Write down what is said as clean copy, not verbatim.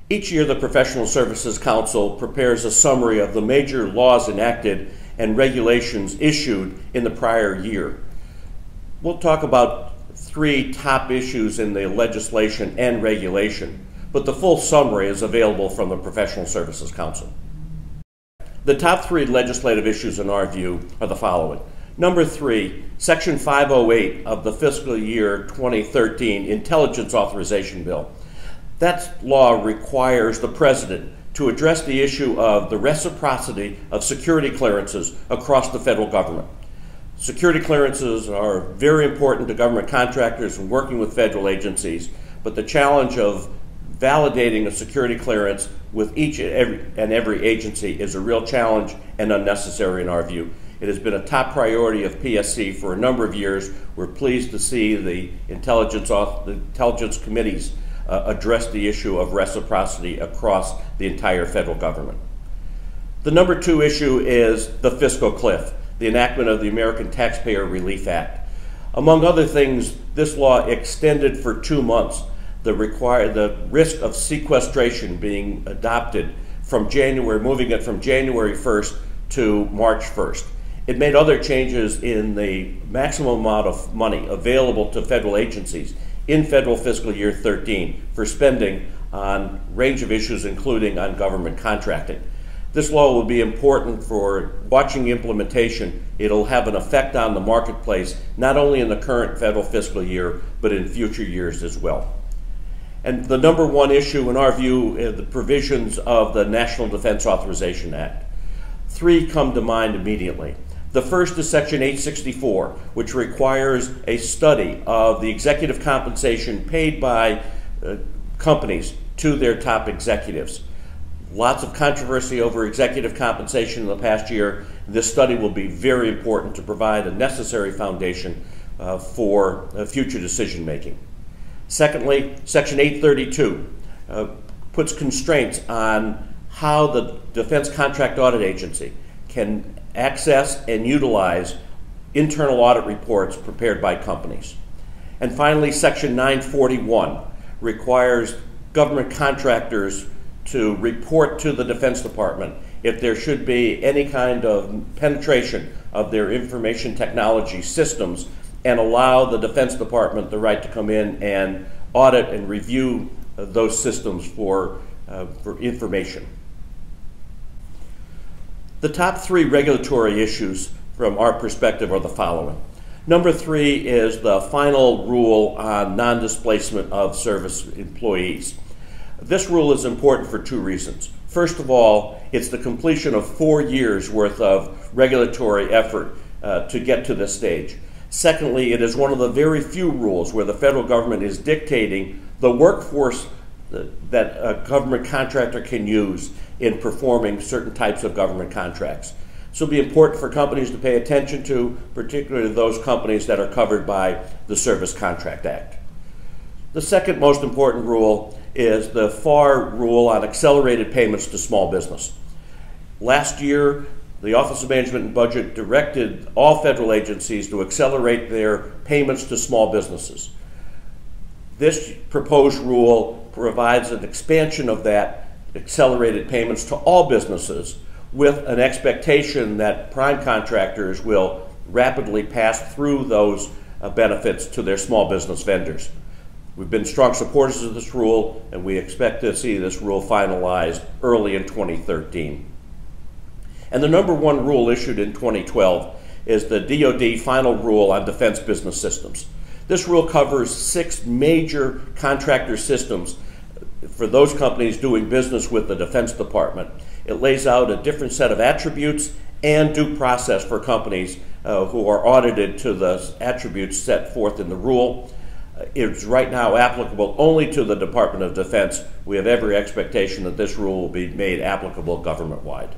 Each year, the Professional Services Council prepares a summary of the major laws enacted and regulations issued in the prior year. We'll talk about 3 top issues in the legislation and regulation, but the full summary is available from the Professional Services Council. The top 3 legislative issues in our view are the following. Number 3, Section 508 of the fiscal year 2013 Intelligence Authorization Bill. That law requires the President to address the issue of the reciprocity of security clearances across the federal government. Security clearances are very important to government contractors and working with federal agencies, but the challenge of validating a security clearance with each and every agency is a real challenge and unnecessary in our view. It has been a top priority of PSC for a number of years. We're pleased to see the intelligence committees address the issue of reciprocity across the entire federal government. The number 2 issue is the Fiscal Cliff, the enactment of the American Taxpayer Relief Act. Among other things, this law extended for 2 months the risk of sequestration being adopted from moving it from January 1st to March 1st. It made other changes in the maximum amount of money available to federal agencies in federal fiscal year 13 for spending on a range of issues, including on government contracting. This law will be important for watching implementation. It'll have an effect on the marketplace, not only in the current federal fiscal year, but in future years as well. And the number 1 issue in our view is the provisions of the National Defense Authorization Act. 3 come to mind immediately. The first is Section 864, which requires a study of the executive compensation paid by companies to their top executives. Lots of controversy over executive compensation in the past year. This study will be very important to provide a necessary foundation for future decision making. Secondly, Section 832 puts constraints on how the Defense Contract Audit Agency can access and utilize internal audit reports prepared by companies. And finally, Section 941 requires government contractors to report to the Defense Department if there should be any kind of penetration of their information technology systems, and allow the Defense Department the right to come in and audit and review those systems for information. The top 3 regulatory issues from our perspective are the following. Number 3 is the final rule on non-displacement of service employees. This rule is important for 2 reasons. First of all, it's the completion of 4 years worth of regulatory effort to get to this stage. Secondly, it is one of the very few rules where the federal government is dictating the workforce that a government contractor can use in performing certain types of government contracts. So it'll be important for companies to pay attention to, particularly those companies that are covered by the Service Contract Act. The second most important rule is the FAR rule on accelerated payments to small business. Last year, the Office of Management and Budget directed all federal agencies to accelerate their payments to small businesses. This proposed rule provides an expansion of that accelerated payments to all businesses, with an expectation that prime contractors will rapidly pass through those benefits to their small business vendors. We've been strong supporters of this rule, and we expect to see this rule finalized early in 2013. And the number 1 rule issued in 2012 is the DoD final rule on defense business systems. This rule covers 6 major contractor systems for those companies doing business with the Defense Department. It lays out a different set of attributes and due process for companies who are audited to the attributes set forth in the rule. It's right now applicable only to the Department of Defense. We have every expectation that this rule will be made applicable government-wide.